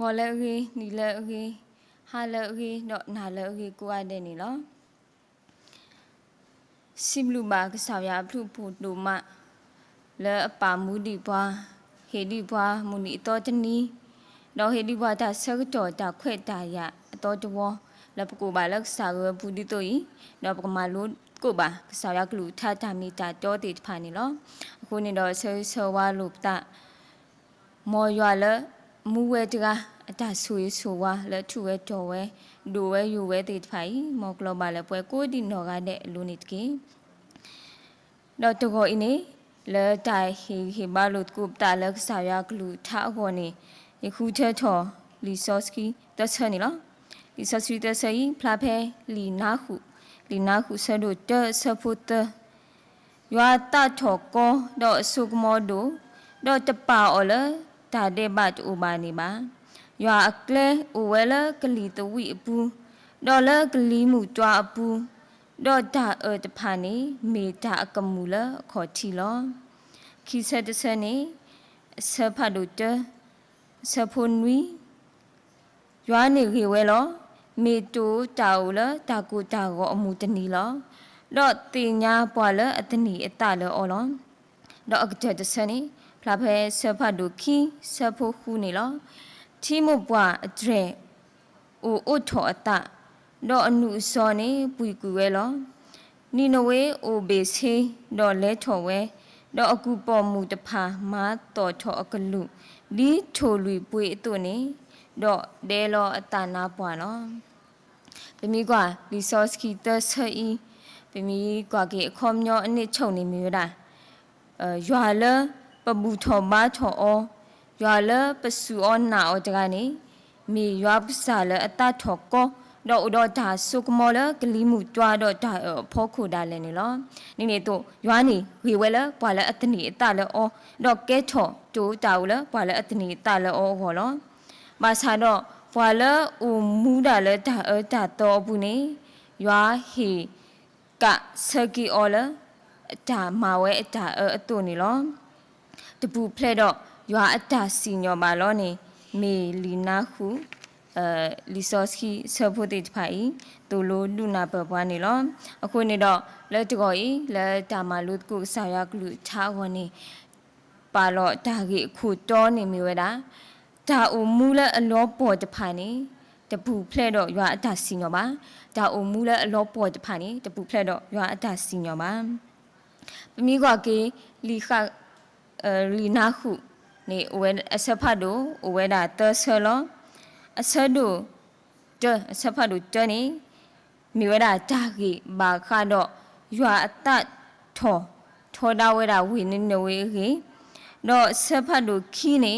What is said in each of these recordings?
วอลเลอรีนีเลอรีฮาเลอรีดอกนาเลอรีกูอาเดนี่ล้อซิมลูบากสาวยาพลุพูดูมาเลอปามูดีบัวเฮดีบัวมุนีโตจนีดอกเฮดีบัวตาเสกจอตาเควตายาโตจวอแล้วปกูบาลักษาเรพูดิโตอีดอกปกมาลุกูบาสาวยากลูท่าตามีตาโตติดพานี่ล้อคุณนี่ดอกเซวาลูกตามอยาเลมูเวจกาตาสุยสุวาและชูเวจเวดูเวยูเวติดไฟมอกลบาเลป่วยกูดินนอกาเดลูนิตกีดอกตะโกอินี่และตายเฮบาลุดกูตาเล็กสาวยากลูท่าหัวนี่ยคูเททอลิซอสกีตัดเชนี่ล้อลิซอสกีตัดเชยพลาเพลีนาหูเสดุเตเสพุตยาตาทอกโกดอกสุกโมดูดอกตะปาอเลตาเดบัตอุบานิบายาอักเลอุเวลกลีตวิปูดอลกลีมูตวาปูดอดาตพานีเมตากมูลขอทีลอคิเซตเซนีเสพาดุเตเสพุนวียานิริเวลเมตูตาอุลตากูตากอมูตนีลอดอติญาปวาลอตนีตาลอลอดออักเจตเซนีพลาเพเสพาดุคีเสพุคูนีลอที่มุบว่าเดรอุทอตะดออนุสอนีปุยกุเวลอนีโนเวโอเบเซดอเลทอเวดออกุปอมูตพามาตอทออกลุลีโทลุยปุยตัวนี้ดอเดลอตานาปวานอเป็นมีกว่ารีซอสคีเตอร์เซอีเป็นมีกว่าเกะคอมยออันนี้ชงนี่มีได้ยัวเลปบูทอมาทอยัวเลปสูออนนาอจกานีมียัวปสาเลอตาทอกก็ดออุดอตาสุกมอเลกลิมูจวาดอตาพ่อคูดาเลนี่ล้อนี่ตัวยัวนี่รีเวลปวาเลอตนีตาเลอดอกเกทอจูตาวเลปวาเลอตนีตาเลอหัวล้อมาซาดอปวาเลอุมูดาเลตาตาโตบุนียัวฮีกะสกีออเลตามาเวตาตัวนี่ล้อตะปูเพลดยัวตาสิญญบาล้อนี่เมลีนาคูลิซอสกีเซอร์โพติดไผ่ตัวโลดูนาเปิดวันนี่ล้อအခုနေတော့လက်တကောဤလက်တာမလူကုဆာရကလူချာဝနေပါလောတာကြီးအခုတောနေမြဝတာဒါအုံမူလအလောပေါ်တဖာနေတပူဖလက်တော့ရွာအတာစီညောပါဒါအုံမူလအလောပေါ်တဖာနေတပူဖလက်တော့ရွာအတာစီညောပါပမီကွာကေလီခလီနာခုနေဝဲအစဖတ်တို့ဝဲတာတဆလောအစဒုတအစဖတ်တို့တနေမိဝဲတာတာကြီးဘာခါတော့ရွာအတထောဒဝဲတာဝိနေနဝေကြီးတော့စဖတ်တို့ခီးနေ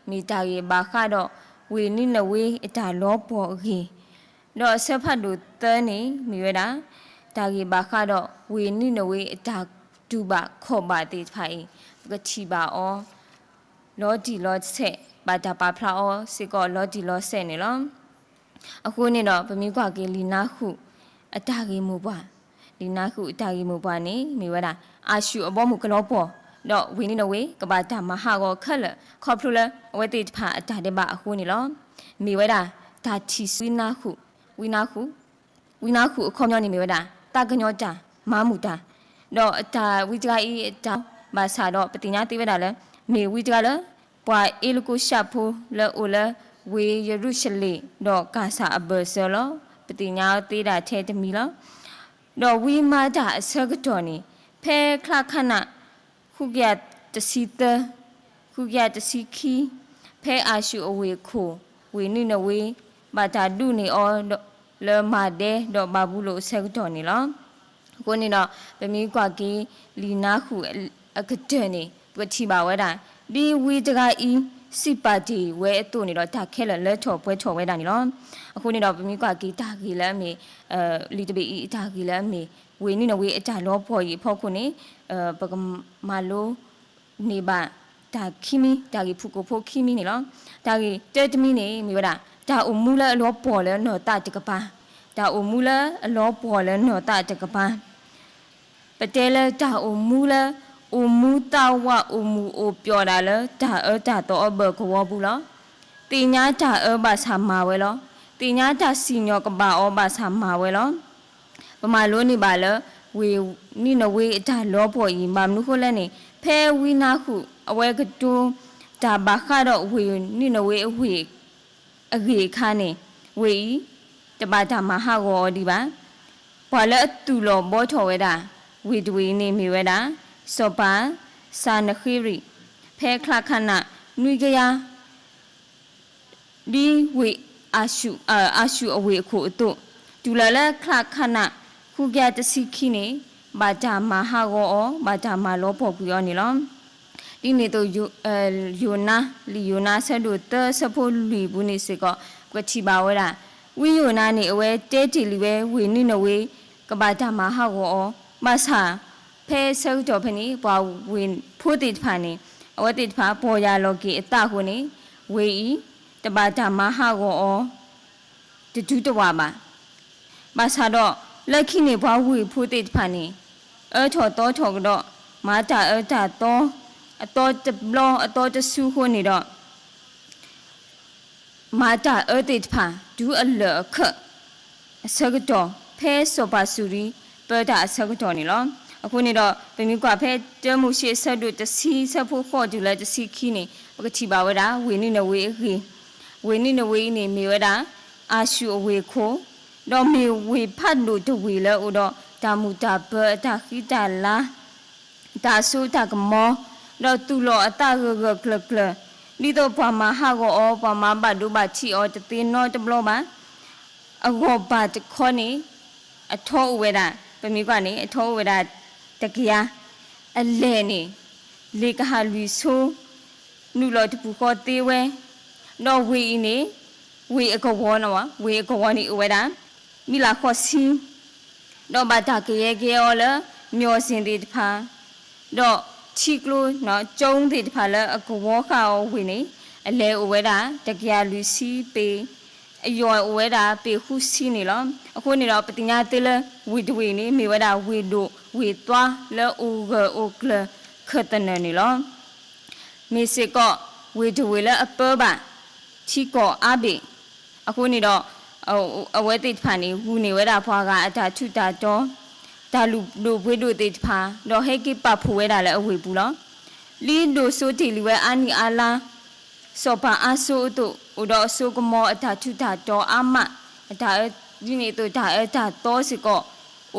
မိတာကြီးဘာခါတော့ဝိနေနဝေအတာလောပေါ်ကြီးတော့စဖတ်တို့တနေမိဝဲတာတာကြီးဘာခါတော့ဝိနေနဝေအတာဒူပါခေါ်ပါတိဖိုင်ကတိပါအောလောဒီလောဆက်ဘာတာပါဖလာအောစေကောလောဒီလောဆက်နေလောအခုနေတော့ဗမီကွာကေလီနာခုအတာကြီးမူပွားလီနာခုအတာကြီးမူပွားနေမိဝဲတာအာရှုအဘောမူကလောပေါ်တော့ဝင်းနေတော့ဝေကဘာတာမဟာကောခက်လခေါပလူလအဝဲတိဖာအတာတဲ့ပါအခုနေလောမိဝဲတာဒါချီဆွီနာခုဝီနာခုအခေါမျောနေမိဝဲတာတာကညောတာမာမူတာတော့အတာဝီကြအိအတာဘာသာတော့ပတိညာတိဝဲတာလဲမေဝီကြလဲပွာအေလကိုရှာဖိုလဲအိုလဲဝေယရုရှလေတော့ကာစာအဘဆလောပတိညာတိတာထဲတမီလောတော့ဝီမာတာအစကတော်နေဖဲခလခဏခုကတစီတခုကတစီခီဖဲအာရှုအဝေခိုဝေနိနဝေဘာတာဒုနေအောလဲမာတဲ့တော့ဘာဘူးလို့အစကတော်နေလောကိုနေတော့ဗမီကွာကီလီနာခုအကတဲ့နေပတိပါဝဲတာဒီဝီတကဤစိပါတီဝဲအတူနေတော့ဒါခဲလက်ထော်ပွဲထော်ဝဲတာနေလောအခုနေတော့ဗမီကွာကီတာကီလဲမေလီတပေဤတာကီလဲမေဝေနိနဝေအတာလောဖော်ရီဖောက်ခုနေပကမာလိုနေပါဒါခီမီဒါကီဖူကိုဖိုခီမီနေလောဒါကီတဲတမီနေမိဝတာဒါအမူလဲအလောပေါ်လဲနော်တာတကပါဒါအမူလဲအလောပေါ်လဲနော်တာတကပါပတဲလဲဒါအမူလဲအမူတာဝအမူအိုပြောတာလဲဒါတော့အဘကဝဘူးလား ตีญาจ่าบาสามาเวลอตีญาจ่าสิญอกบาอบาสามาเวลอประมาณรู้นี่บาลวีนี่นเวจ่าล้อปอยบามนุคนแล้วนี่แพ้วินาคุเอาไว้กระตูจ่าบาคาดอกวีนี่นเววีอเกคานี่วีจะบาจ่ามาหากอดีบ้าพอแล้วตุลอบอทอเวดาวีดวีนี่มีเวดาสปาสานคิริแพ้คลาขณะนุยกยาดีวีอาชูอเวโคตุตุลาละคลาขณะคุกยาจะสิกินีบาจามาฮากอบาจามาโลปกุยอนี่ล้อมဒီနေ့တော့ယူနာဆက်တို့တဆဖို့လူဘူးနေစကကချီပါဝဲတာဝီယူနာနေအဝဲတဲတီလီဝဲဝီနိနဝေကဘာတာမဟာကောမဆာဖဲဆောက်တော်ဖနီဘွာဝီဖိုးတိဖာနေအဝဲတိဖာပေါ်ရလောကီအတခုနေဝေဤတဘာတာမဟာကောတတူတဝါပါမဆာတော့လက်ခိနေဘွာဝီဖိုးတိဖာနေချောတော့ချောကတော့မာတာတာတော့အတော်တဘလအတော်တဆူခွနေတော့မာတာတိဖာဒူအလခအစကတော့ဖဲစောပါဆူရီပတာအစကတော့နေလောအခုနေတော့ပင်မီကွာဖဲတမှုရှိဆက်တို့တစီဆက်ဖို့ခေါ်ကြလဲတစီခီနေပကချီပါဝဒါဝေနိနဝေခေဝေနိနဝေနေမြေဝဒါအာရှုအဝေခိုတော့မြေဝေဖတ်လို့တဝေလဲဥတော့တာမူတာဘတာခိတာလာတာဆူတာကမောเราตุลออตากกกกลนี่ตัวพามาหากอพามาบาดูบาชีอจะตีนอจะบลอบาอกบาจะข้อนี้อทอเวดาเป็นมีกว่านี้อทอเวดาตะกี้ยาอเลนี่เลกหาลุยโซนูรอจะปูกอตีเวดอวีนี่วีอกวอนวะวีอกวอนี่เวดามีลาข้อซีดอบาตาเกยเกอละမျောစင်တိတဖာတော့ချီကလိုနော်ကျုံတိတဖာလဲအကဝေါခါဝိနေအလဲအဝဲတာတကရလူစီပေအယောအဝဲတာပေခုစီနေလောအခုနေတော့ပတိညာတေလဝီဒဝီနေမိဝဲတာဝီဒိုဝီတွားလဲအိုဂအိုကလခတ်တနေနေလောမေစေကောဝီဒဝီလဲအပပါချီကောအဘေအခုနေတော့အဝဲတိတဖာနေဟူနေဝဲတာဖွာကအတာထုတာတော့ဒါလူဘွေတို့တေဖာတော့ဟဲကိပဖူဝဲတာလဲအဝေဘူးလောလီဒိုဆိုတီလီဝဲအာနီအာလာစောပါအဆိုတို့ဥတော်အဆိုကမောအတာထုတာတော့အမအတာဒီနေတို့ဒါအတာတော့စီကော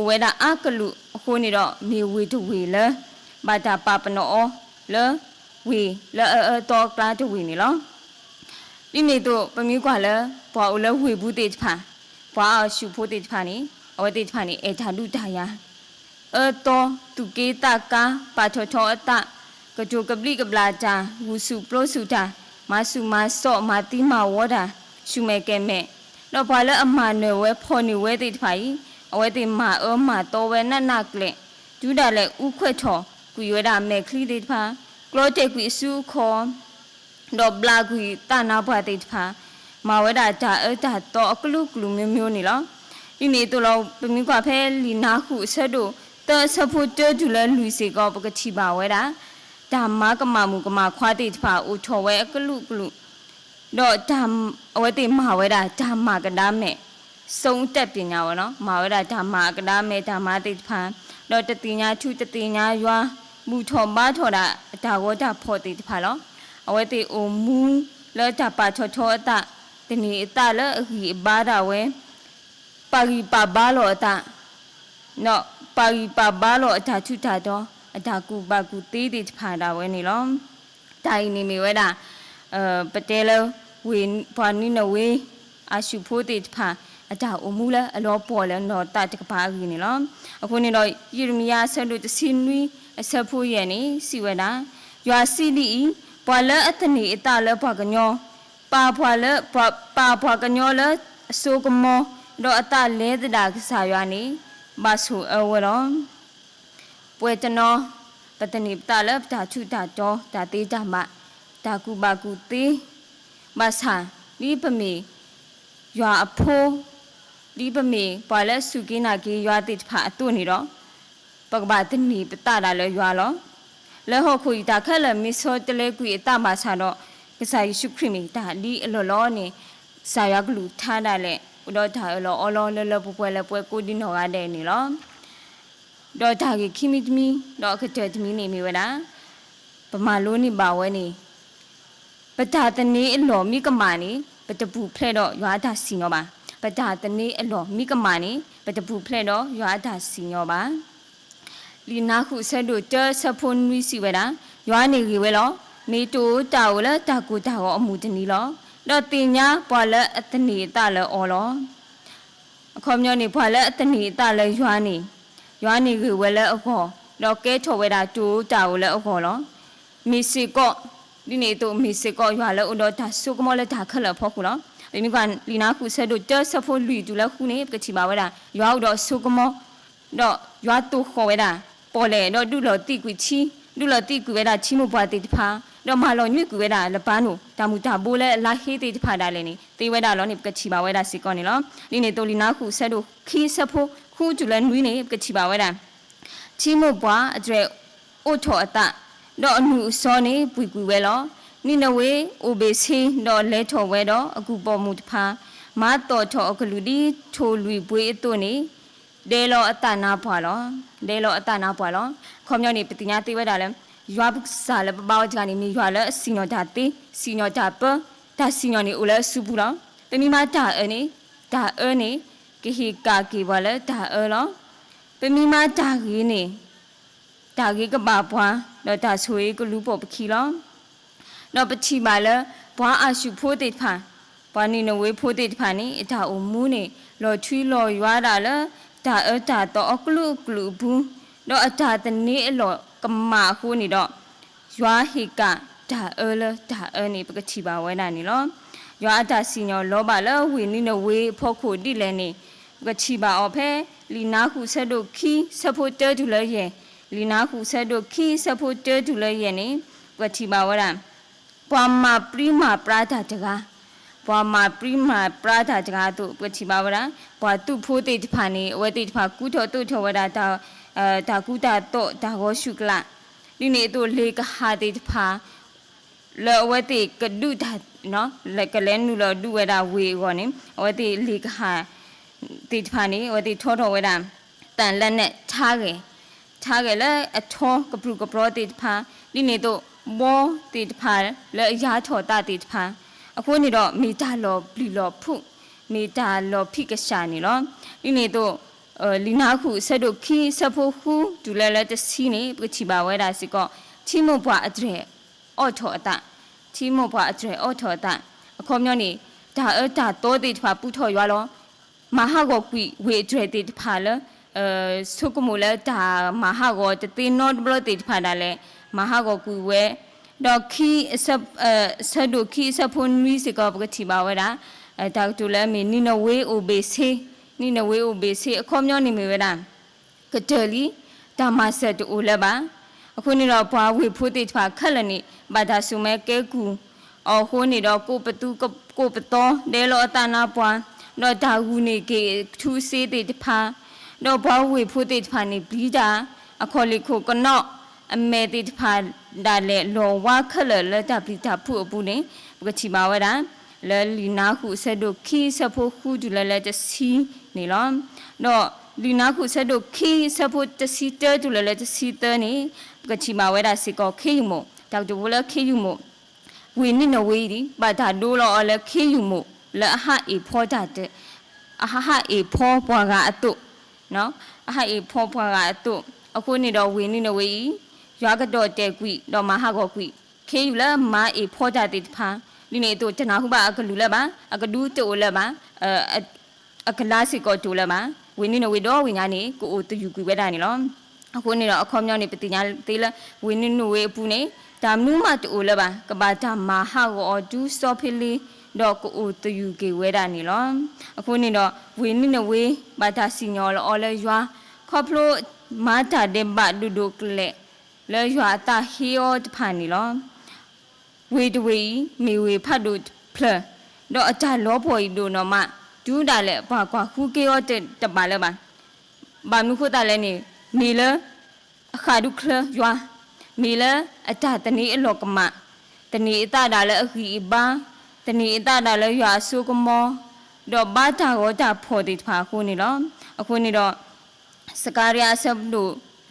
ဝဲတာအကလူအခုနေတော့မေဝေတို့ဝေလဲဘာတာပပနောလဲဝေလဲတော့ကလာတို့ဝေနေလောဒီနေတို့ပမျိုးကလဲဘောလဲဝေဘူးတေဖာဘောရှုဖို့တေဖာနေအဝတိဖာနေအထာလူဒါယာတောသူကေတာကာပါထောထောအတကကြိုကပလိကပလာချာဝုစုပလောစုတာမဆုမဆော့မာတိမဝေါ်တာရှုမဲကဲမဲ့တော့ဘာလဲအမှန်နယ်ဝဲဖော်နေဝဲတိဖာကြီးအဝတိမမတော်ဝဲနနကလက်ဒူးတာလဲဥခွက်ထော်ကွေဝဲတာမဲခလီတိဖာကလောတေကွေစုခေါ်တော့ဘလာကွေတနာဘွားတိဖာမဝဲတာဒါတာတော့အကလုကလူမျိုးမျိုးနေလောဒီနေ့တို့လောပမီကွာဖဲလီနာခုဆက်တို့တဆဖို့တဲဒူလဲလူစီကောပကချီပါဝဲတာဒါမကမမှုကမခွာတိဖာအိုထော်ဝဲအကလုကလုတော့ဒါအဝဲတိမဝဲတာဒါမကဒါမဲ့စုံတက်ပညာဝဲနော်မဝဲတာဒါမကဒါမဲ့ဒါမတိဖာတော့တတိညာထုတတိညာရွာမူထော်မထော်တာဒါဝတာဖော်တိဖာလောအဝဲတိအိုမူလဲတာပါထော်ထော်အတတနီအတလဲအခီဘာတာဝဲပါရီပါဘာလောအတာနော်ပါရီပါဘာလောအတာထုတာတော့အတာကူပါကူတေးတေးဖာတာဝဲနေလောတိုင်နေမီဝဲတာပတဲလဝေဘာနီနဝေအရှုဖို့တေးဖာအတာအမှုလဲအလောပေါ်လဲနော်တာတကပါကြီးနေလောအခုနေတော့ယေရမီယာဆက်လို့တစင်းနွီအဆက်ဖို့ရဲ့နေစီဝဲတာရွာစီလီပွာလဲအတနေအတာလဲဘွာကညောပါဘွာလဲပါဘွာကညောလဲအဆိုကမောတော့အတလဲတာကစားရွာနေဘာဆူအဝရောပွဲတနောပတနိပတလပတာချုတာတော့ဒါသေးတာမဒါကူပါကူသေးမဆာဒီပမေရွာအဖိုးဒီပမေပွာလဲစုကိနာကေရွာတိဖာအတုနေတော့ပကဘာတနိပတတာလဲရွာလောလဲဟောခွေတာခက်လဲမီဆိုတလဲကွေအတမဆာတော့ဒ กษายิชุคริมีตาลีอลอนี่สายกลูท่าได้แหละดอทาลอลอเลปวยละปวยกูดินหอเดนี่ลอดอทากิคิมิตมีดอกเจตมีนี่มีเวลาประมาณรู้นี่บ่าวนี่ปะตาตนี้หล่อมีกมานี่ปะตะปูเพลดอยาดาสิงอบาปะตาตนี้หล่อมีกมานี่ปะตะปูเพลดอยาดาสิงอบาลีนาคุเสดูเจอสะพนวิสิเวลายานี่กิเวลอมีตูตาวละตากูตาวอมูตนี้ลอดอติญาปอละอัตนีตาละออลอคอมยอนี่ปอละอัตนีตาละยานี่กิเวละอโคดอกเกโชเวดาตูตาวละอโคลอมีสิก็ဒီနေ့တော့မီစကောရွာလဲဥတော်ဒါဆုကမောလဲဒါခက်လဖောက်ခုနော်ဒီမိကန်လီနာခုဆဲတို့ကျဆဖို့လူတူလဲခုနေကချီပါဝဲတာရွာဥတော်ဆုကမောတော့ရွာတူခေါ်ဝဲတာပေါ်လဲတော့ဒုလောတိကွီချီဒုလောတိကွီဝဲတာချီမပွားတိတဖာတော့မလောညွကွီဝဲတာလပန်းတို့ဒါမူဒါဘိုးလဲလာဟေးတိတဖာဒါလဲနေတေးဝဲတာလောနေကချီပါဝဲတာစီကောနေလောဒီနေ့တော့လီနာခုဆဲတို့ခီးဆဖို့ခုတူလဲနွီးနေကချီပါဝဲတာချီမပွားအကျွဲအိုထောအတတော့အနုစောနေပွီကွီဝဲလောနိနဝေအိုဘေစီတော့လဲထော်ဝဲတော့အခုပေါ်မှုတဖာမတော်ထော်အကလူဒီထိုလူပွေးအတုနေဒဲလောအတနာပွာလောခေါမြောက်နေပတိညာသိဝဲတာလဲရွာစားလဲပပဝကြကနေမြေရွာလဲစီညောတာတေစီညောတာပဒါစီညောနေအိုလဲစုပူလောတမိမတာအနေဒါအနေကိဟိကာကေဝလဲဒါလောပမိမတာကြီးနေဒါကြီးကပါပွားတော့ဒါဆွေကလူပေါ်ပခီလောတော့ပချိပါလဲဘွားအရှုဖိုးတိဖာဘွားနီနဝေးဖိုးတိဖာနေအတာအမူးနေလော်ချွီလော်ရွာတာလဲဒါတော့အကလူဘူးတော့အတာတနေအလော်ကမာခုနေတော့ရွာဟိကဒါလဲနေပကချိပါဝဲတာနေလောရွာအတာစီညောလောပါလဲဝီနီနဝေးဖောက်ခိုတိလဲနေပကချိပါအော်ဖဲလီနာခုဆက်တို့ခီစဖို့တဲတူလဲရဲ့လီနာခုဆက်တို့ခီစဖို့တဲတူလဲရဲ့နေပကချိပါဝဲတာပွာမာပရိမာပရာဒတကာတို့ပချိပါဝရပွာတုဖိုးတိတဖာနေဝဲတိတဖာကုထောတုထောဝရဒါကုတာတော့ဒါဟောရှုကလဒီနေ့တို့လေကဟာတိတဖာလောဝဲတိကဒုဒါနော်လက်ကလဲနုလောဒုဝဲတာဝေကောနေဝဲတိလေကဟာတိတဖာနေဝဲတိထောဝဲတာတန်လက်နဲ့ထားခဲ့လဲအထောကပရုကပရောတိတဖာဒီနေ့တို့ဘောတိတဖာလဲရာထောတာတိတဖာအခုနေတော့မီတာလောဘလီလောဖုမီတာလောဖိကရှာနေလောဒီနေ့တော့လီနာခုဆက်တို့ခီးဆက်ဖို့ခုဒူလဲလဲတစီနေပချီပါဝဲတာစီကောချီမဘွားအဒရဲအော့ထောအတအခေါ်မျိုးနေဒါတော့တိတဖာပူထော်ရွာလောမဟာကောကွီဝေဒရဲတိတဖာလဲဆုကမူလဲဒါမဟာကောတတိနော့ဘလတိတဖာဒါလဲမဟာကောကွီဝဲတော့ခီဆဒုခီစဖွန်ဝီစကောပကတိပါဝဲတာဒါတူလဲမီနီနဝေအိုဘေစီအခေါ်မျိုးနေမီဝဲတာကတလီဒါမဆက်တူလဲပါအခုနေတော့ဘွားဝေဖို့တိထွာခက်လနေဘာသာဆုမဲကဲကူအော်ခိုးနေတော့ကိုပတော်ဒဲလောအတနာဘွားတော့ဒါကူနေကေထူးစေးတိတဖာတော့ဘွားဝေဖို့တိတဖာနေပြီးတာအခေါ်လီခိုကနော့အမေတိတဖာဒါလေလောဝါခက်လဲတာပိတာဖုအပူနေပကချီပါဝဲတာလဲလီနာခုဆက်တို့ခီးဆက်ဖို့ခုဒူလဲတစီနေလောတော့လီနာခုဆက်တို့ခီးဆက်ဖို့တစီတဲဒူလဲတစီတဲနေပကချီပါဝဲတာစီကောခီးမို့တောက်တူလဲခီးယူမို့ဝီနိနဝေးဒီဘာသာဒိုးလောလဲခီးယူမို့လဲအဟအေဖောတာတဲ့အဟအေဖောပွားကအတုနော်အဟအေဖောပွားကအတုအခုနေတော့ဝီနိနဝေးရွာကတော့တဲကွီတော့မဟာကောကွီခေယူလဲမာအေဖောတာတိတဖာဒီနေ့တို့တနာခုပါအကလူလဲပါအကဒူးတိုလဲပါအကလာစီကောတိုလဲပါဝင်းနေဝေတော့ဝင်းညာနေကိုအိုတူကွီဝဲတာနေလောအခုနေတော့အခေါ်မြောင်းနေပတိညာသေးလဲဝင်းနေဝေအပူနေဒါမနူးမတိုလဲပါကဘာတာမဟာကောဒူးစောဖီလီတော့ကိုအိုတူကေဝဲတာနေလောအခုနေတော့ဝင်းနေဝေဘာတာစီညောလောလဲရွာခေါပလိုမာတာတဲ့ဘဒူဒိုကလေလဲရွာတာဟီယောတဖာနီလောဝေတဝေမေဝေဖတ်တို့ဖလတော့အတလောဖော်ဤတို့နော်မဒူးတာလဲဘာကွာခုကေယောတပါလဲပါဘာမှုခုတာလဲနေမီလအခါဒုခလရွာမီလအတတနီအလောကမ ตนีตาดาเลอกีบ้าตนีตาดาเลยาสุกมอดอกบ้าตาโอตาพอดิพาคูนี่ล้อคูนี่ดอกสการยาสับดู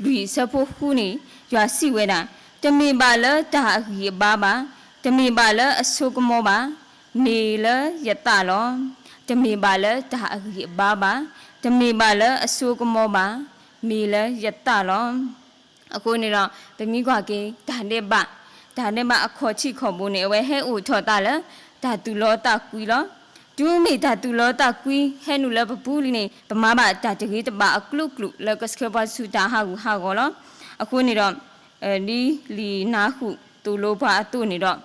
ลุยสับคูนี่ยาสิเวดาจะมีบาเลตากีบ้าบาจะมีบาเลอสุกมอบานีเลยตาล้อจะมีบาเลตากีบ้าบาจะมีบาเลอสุกมอบามีเลยตาล้อคูนี่ดอกแต่มีกว่ากีตาเดบะตาเดบะขอชิขอบุนี่เวให้อูทอตาเลตาตุล้อตากุยล้อดูมีตาตุล้อตากุยให้หนูเลปปูลีนี่ปมาบะตาจะกีตบะกลุกลุแล้วก็สเคปาสุตาฮากูล้อคูนี่ดอกลีนาหูตูโลบะตูนี่ดอก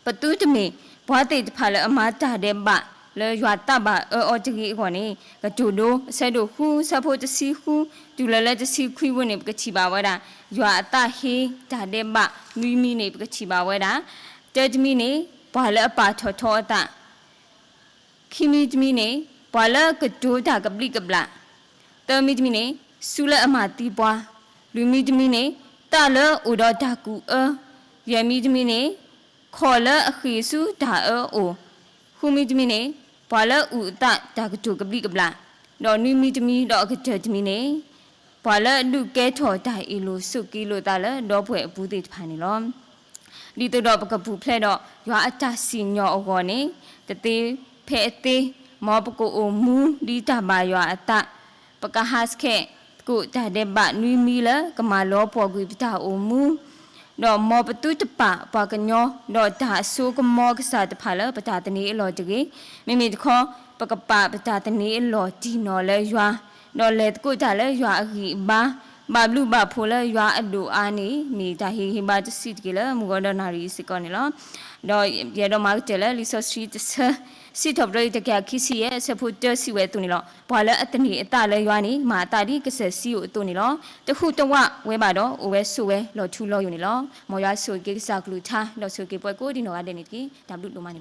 ปตูจะมีพอติดพาเลอมาตาเดบะเลยยอดตาบะจะกีก่อนนี่ก็จูดูเสดูคูสะโพจะซีคูดูเลยจะซีคุยวันนี้ก็ชิบาวะดายอดตาเฮตาเดบะนุยมีนี่ก็ชิบาวะดาเจจมีนี่พอเลอปาทอทอตาคิมิจมีนี่พอเลก็จูตากับลีกับละเตมิจมีนี่สุเลอมาตีปวาลุมิจมีนี่ตาเลอุดอตากูยามิจมีนี่ขอเลอขีสุตาโอคูมิจมีนี่พอเลอุตาตากจูกับลีกับละดอนุมิจมีดอกเจจมีนี่พอเลดูแกทอตาอิโลสุกิโลตาเลดอเผอปูติพานิล้อมดีตัวดอกปกปูเพลดอกยาอาจาสิญญออกอนี่ตะเตเพเตมอปโกโอมูดีตาบายออัตปกะฮัสเคกุตาเดบะนุยมีละกมาลอปอกุปิตาโอมูดอมอปตุตปะปากะญอดอตาสุกมอกษาตพาละปตาตนีลอจกีมิมิตขอปกปะปตาตนีลอจีนอเลยยัวดอเลตกุตาเลยยัวกีบาบาบลูบาโพละยัวอดูอานีมีตาฮิบาจสิตกิละมุกดอนารีสิกอนิลอดอเยดอมาเจละลิโซสตรีตสิทบรอยตะแกคิสิเยสพุตสิเวตุนิลอพอละอัตนีตาเลยยัวนีมาตาดีกษสิอุตุนิลอตะขุตวะเวบาดอโอเวสุเวลอทูลออยู่นิลอมอยาสุเกสากลูทาดอสุเกปวยโกดิโนอาเดนิกีดับดุโลมา